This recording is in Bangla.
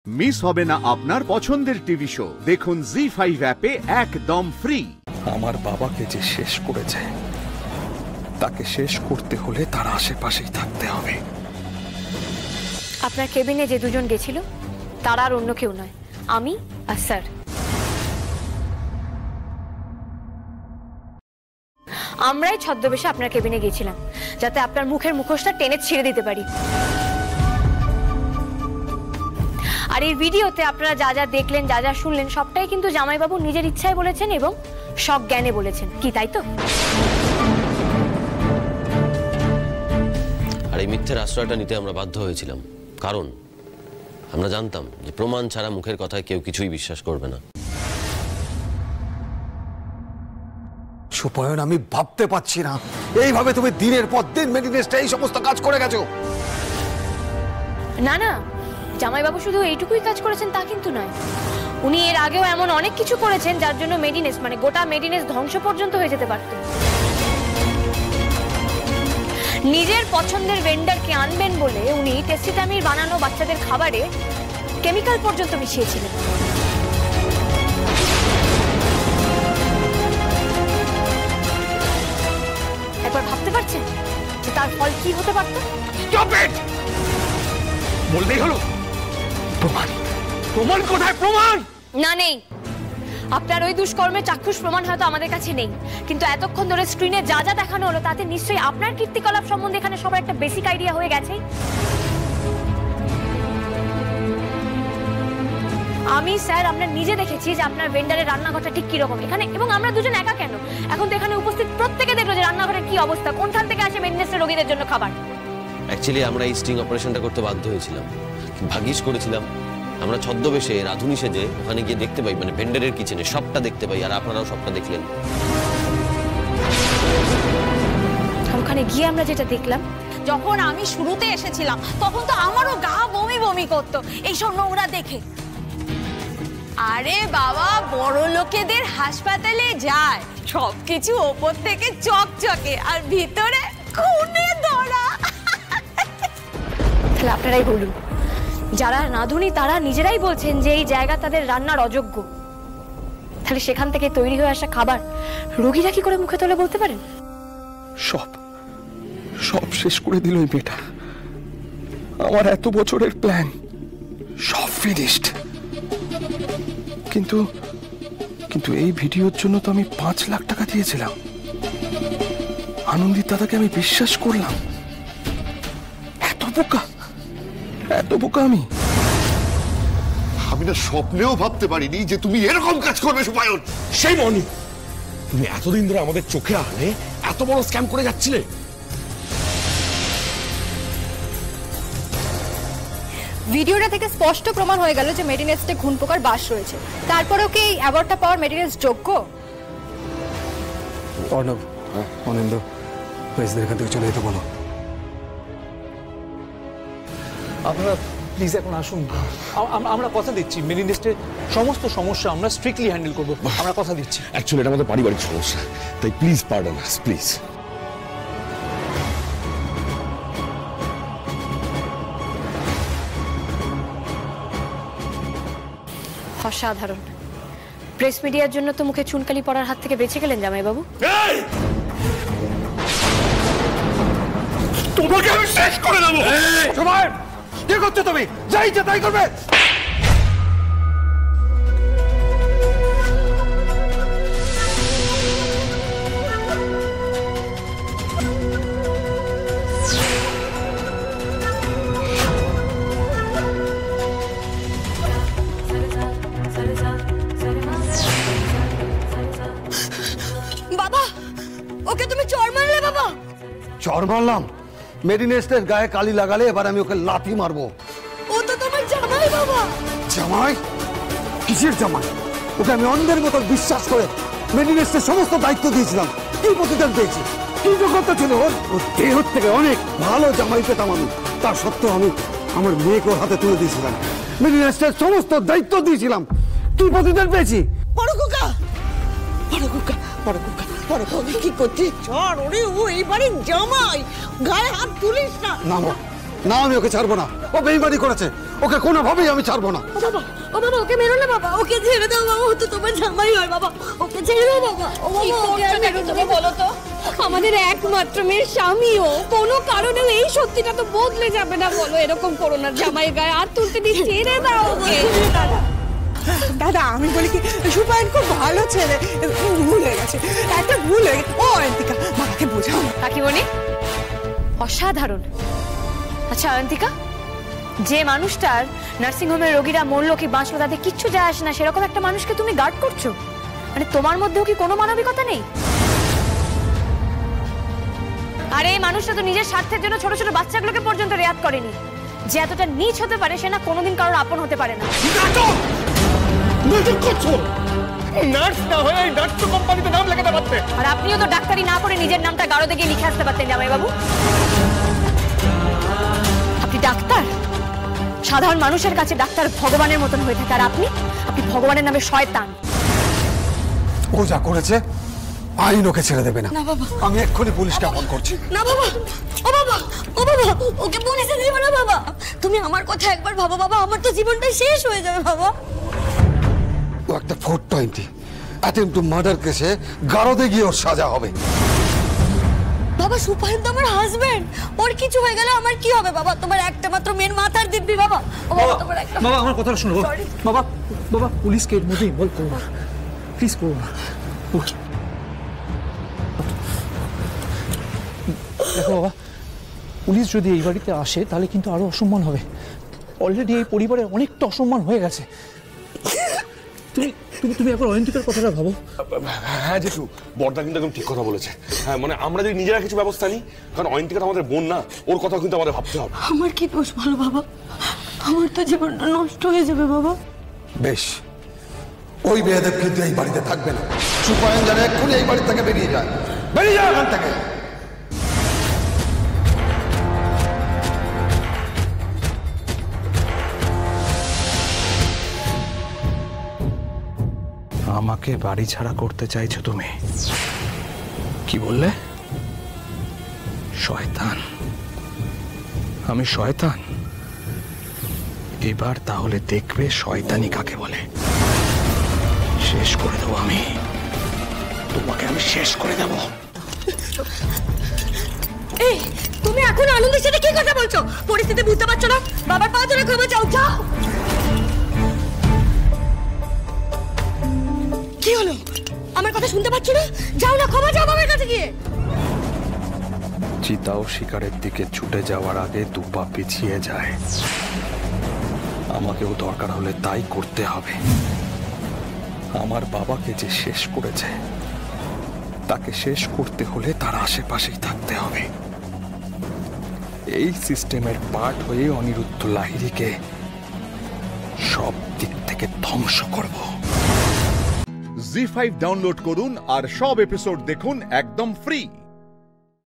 মিস হবে না আপনার পছন্দের টিভি শো। দেখুন জি5 অ্যাপে একদম ফ্রি। আমার বাবাকে যে শেষ করেছে তাকে শেষ করতে হলে তার আশেপাশেই থাকতে হবে। আপনার কেবিনে যে দুজন গেছিল তারা আর অন্য কেউ নয়, আমি আর স্যার। আমরাই ছদ্মবেশে আপনার কেবিনে গিয়েছিলাম যাতে আপনার মুখের মুখোশটা টেনে ছিঁড়ে দিতে পারি। আর এই ভিডিওতে আপনারা যা যা দেখলেন, যা যা শুনলেন, সবটাই কিন্তু জামাইবাবু নিজের ইচ্ছায় বলেছেন এবং সজ্ঞানে বলেছেন, কি তাই তো? আর এই মিথ্যের আশ্রয়টা নিতে আমরা বাধ্য হয়েছিলাম, কারণ আমরা জানতাম যে প্রমাণ ছাড়া মুখের কথায় কেউ কিছুই বিশ্বাস করবে না। সুপয়ন, আমি ভাবতে পারছি না এইভাবে তুমি দিনের পর দিন মেডিনেসটা এই সমস্ত কাজ করে গেছো। না না, জামাইবাবু শুধু এইটুকুই কাজ করেছেন তা কিন্তু নয়, উনি এর আগেও এমন অনেক কিছু করেছেন যার জন্য মেডিনেস মানে গোটা মেডিনেস ধ্বংস পর্যন্ত হয়ে যেতে পারত। নিজের পছন্দের ভেন্ডারকে আনবেন বলে উনি টেস্টিটামির বানানো বাচ্চাদের খাবারে কেমিক্যাল পর্যন্ত মিশিয়েছিলেন। একবার ভাবতে পারছেন যে তার ফল কি হতে পারত? বলতেই হলো। প্রমাণ, প্রমাণ কোথায়? প্রমাণ না, নেই। আপনার ওই দুষ্কর্মের চাক্ষুষ প্রমাণ হয়তো আমাদের কাছে নেই, কিন্তু এতক্ষণ ধরে স্ক্রিনে যা যা দেখানো হলো তাতে নিশ্চয়ই আপনার কীর্তিকলাপ সম্বন্ধে এখানে সবার একটা বেসিক আইডিয়া হয়ে গেছে। আমি স্যার আমরা নিজে দেখেছি যে আপনার ভেন্ডারের রান্নাঘরটা ঠিক কিরকম এখানে, এবং আমরা দুজন একা কেন, এখন তো এখানে উপস্থিত প্রত্যেকে দেখলো যে রান্নাঘরের কি অবস্থা, কোনখান থেকে আসে মেডিনেসের রোগীদের জন্য খাবার। অ্যাকচুয়ালি আমরা এই স্টিং অপারেশনটা করতে বাধ্য হয়েছিলাম, ভাগ্যিস করেছিলাম আমরা ছদ্মবেশে রাধুনি সেজে ওখানে গিয়ে দেখতে পাই, মানে ভেন্ডারের কিচেনে সবটা দেখতে পাই, আর আপনারাও সবটা দেখলেন। ওখানে গিয়ে আমরা যেটা দেখলাম, যখন আমি শুরুতে এসেছিলাম তখন তো আমারও গা বমি বমি করতো এইসব নোংরা দেখে। আরে বাবা, বড় লোকেদের হাসপাতালে যায় সবকিছু ওপর থেকে চকচকে আর ভিতরে খুনে ধরা। তাহলে আপনারাই বলুন, যারা রাঁধুনি তারা নিজেরাই বলছেন যে এই জায়গা তাদের রান্নার অযোগ্য, তাহলে সেখান থেকে তৈরি হয়ে আসা খাবার রোগীরা কি করে মুখে তুলে বলতে পারেন? সব সব শেষ করে দিল এই মেয়েটা। আমার এত বছরের প্ল্যান সব ফিনিশড। কিন্তু কিন্তু এই ভিডিওর জন্য তো আমি 5 লাখ টাকা দিয়েছিলাম। আনন্দিত দাদাকে আমি বিশ্বাস করলাম। এত বোকা, এত বোকা আমি। আমি না স্বপ্নেও ভাবতে পারিনি যে তুমি এরকম কাজ করবে সুপায়ন। সেই মনি, তুমি এতদিন ধরে আমাদের চোখে আনে এত বড় স্ক্যাম করে যাচ্ছিলে। ভিডিওটা থেকে স্পষ্ট প্রমাণ হয়ে গেল যে মেডিনেসে ঘুণ পোকার বাস রয়েছে, তারপরেও কি এই অ্যাওয়ার্ডটা পাওয়ার মেডিনেস যোগ্য? অর্ণব, অনিন্দ, প্রেসদের এখান থেকে চলে যেতে বলো। আপনারা প্লিজ এখন আসুন, আমরা কথা দিচ্ছি মেডিনেসের সমস্ত সমস্যা আমরা স্ট্রিক্টলি হ্যান্ডেল করবো, আমরা কথা দিচ্ছি। অ্যাকচুয়ালি এটা আমাদের পারিবারিক সমস্যা, তাই প্লিজ পার্ডন আস, প্লিজ। অসাধারণ। প্রেস মিডিয়ার জন্য তো মুখে চুনকালি পড়ার হাত থেকে বেঁচে গেলেন জামাইবাবু। তোমাকে আমি শেষ করে দেবো। সময় কি করছো তুমি? যাই ইচ্ছা তাই করবে। বাবা, ওকে তুমি চড় মারলে বাবা? চড় মারলাম? মেডিনেসের গায়ে কালি লাগালে এবার আমি ওকে লাথি মারবো। ও তো তোমার জামাই বাবা। জামাই? কিসের জামাই? ওকে আমি অন্ধের মতো বিশ্বাস করে মেডিনেসের সমস্ত দায়িত্ব দিয়েছিলাম। কি প্রতিদান পেয়েছি? কি যোগ্যতা ছিল ওর? ওর দেহ থেকে অনেক ভালো জামাই পেতাম আমি, তার সত্ত্বেও আমি আমার মেয়েকে ওর হাতে তুলে দিয়েছিলাম, মেডিনেসের সমস্ত দায়িত্ব দিয়েছিলাম। কি প্রতিদান পেয়েছি? বড় কুকা, বড় কুকা, বড় কুকা, বড় কুকা কি করছিস? চড়, ওরে ও এইবারে জামাই, গায়ে হাত তুলিস না। না না, আমি ওকে ছাড়বো না। ও বেইমানি করেছে, ও ওকে কোনোভাবেই আমি ছাড়বো না। ও বাবা ওকে মেরো না বাবা, ওকে ছেড়ে দাও বাবা, ও তো তোমার জামাই হয় বাবা, ওকে ছেড়ে দাও বাবা। ও বাবা ওকে আর মেরো না, বলো তো আমাদের একমাত্র মেয়ের স্বামীও কোনো কারণে এই সত্যিটা তো বদলে যাবে না, বলো এরকম করো না, জামাইয়ের গায়ে হাত তুলতে দিয়ে ছেড়ে দাও ওকে। দাদা আমি বলি কি, সুপায়ন খুব ভালো ছেলে, ভুল হয়ে গেছে, একটা ভুল হয়ে গেছে। ও অয়ন্তিকা বাবাকে বোঝাও। কাকিমণি অসাধারণ। আচ্ছা অয়ন্তিকা, যে মানুষটার নার্সিংহোমের রোগীরা মরলো কি বাঁচলো তাতে কিচ্ছু যায় আসে না, সেরকম একটা মানুষকে তুমি গার্ড করছো, মানে তোমার মধ্যেও কি কোনো মানবিকতা নেই? আরে এই মানুষটা তো নিজের স্বার্থের জন্য ছোট ছোট বাচ্চাগুলোকে পর্যন্ত রেয়াত করেনি। যে এতটা নীচ হতে পারে সে না কোনোদিন কারোর আপন হতে পারে না। নার্স না হয়ে নার্স তো কোম্পানিতে নাম লেখাতে পারতে। আর আপনিও তো ডাক্তারি না করে নিজের নামটা গারদে গিয়ে লিখে আসতে পারতেন জামাইবাবু। আপনি ডাক্তার, সাধারণ মানুষের কাছে ডাক্তার ভগবানের মতন হয়ে থাকে, আর আপনি ভগবানের নামে শয়তান। ও যা করেছে আইন ওকে ছেড়ে দেবে না। না বাবা, আমি এক্ষুনি পুলিশকে ফোন করছি। না বাবা, ও বাবা, ও বাবা, ওকে পুলিশে দিবে না বাবা। তুমি আমার কথা একবার ভাবো বাবা, আমার তো জীবনটা শেষ হয়ে যাবে বাবা। ও একটা 420 অ্যাটেম্পট টু মার্ডার কেসে গারদে গিয়ে ওর সাজা হবে। বাবা সুপায়ন তো আমার হাজবেন্ড, ওর কিছু হয়ে গেলে আমার কি হবে বাবা? তোমার একটা মাত্র মেয়ের মাথার দিব্যি বাবা। ও বাবা তোমার একটা, বাবা আমার কথাটা শোনো বাবা, বাবা পুলিশকে এর মধ্যে ইনভলভ করো না, প্লিজ করো না। দেখো বাবা, পুলিশ যদি এই বাড়িতে আসে তাহলে কিন্তু আরো অসম্মান হবে। অলরেডি এই পরিবারে অনেকটা অসম্মান হয়ে গেছে। তুমি একবার অয়ন্তিকার কথাটা ভাবো। হ্যাঁ জেঠু, বড়দা কিন্তু একদম ঠিক কথা বলেছে। হ্যাঁ মানে আমরা যদি নিজেরা কিছু ব্যবস্থা নিই, কারণ অয়ন্তিকা তো আমাদের বোন না, ওর কথা কিন্তু আমাদের ভাবতে হবে। আমার কি দোষ বলো বাবা? আমার তো জীবনটা নষ্ট হয়ে যাবে বাবা। বেশ, ওই বেয়াদব কিন্তু এই বাড়িতে থাকবে না। সুপায়ন যেন এক্ষুনি এই বাড়ি থেকে বেরিয়ে যায়, বেরিয়ে যায় এখান থেকে। আমাকে বাড়ি ছাড়া করতে চাইছো তুমি? কি বললে? শয়তান? আমি শয়তান? এবার তাহলে দেখবে শয়তানি কাকে বলে। শেষ করে দেবো আমি তোমাকে, আমি শেষ করে দেবো। এই তুমি এখন আনন্দের সাথে কি কথা বলছো? পরিস্থিতি বুঝতে পারছো না? বাবার পা ধরে ক্ষমা চাও, যাও। কি হলো? আমার কথা শুনতে পাচ্ছ না? যাও না, ক্ষমা চাও বাবার কাছে গিয়ে। চিতাও শিকারের দিকে ছুটে যাওয়ার আগে দুপা পিছিয়ে যায়। আমাকেও দরকার হলে তাই করতে হবে। আমার বাবাকে যে শেষ করেছে তাকে শেষ করতে হলে তার আশেপাশেই থাকতে হবে। এই সিস্টেমের পার্ট হয়ে অনিরুদ্ধ লাহিড়ীকে সব দিক থেকে ধ্বংস করব। জি5 ডাউনলোড করুন আর সব এপিসোড দেখুন একদম ফ্রি।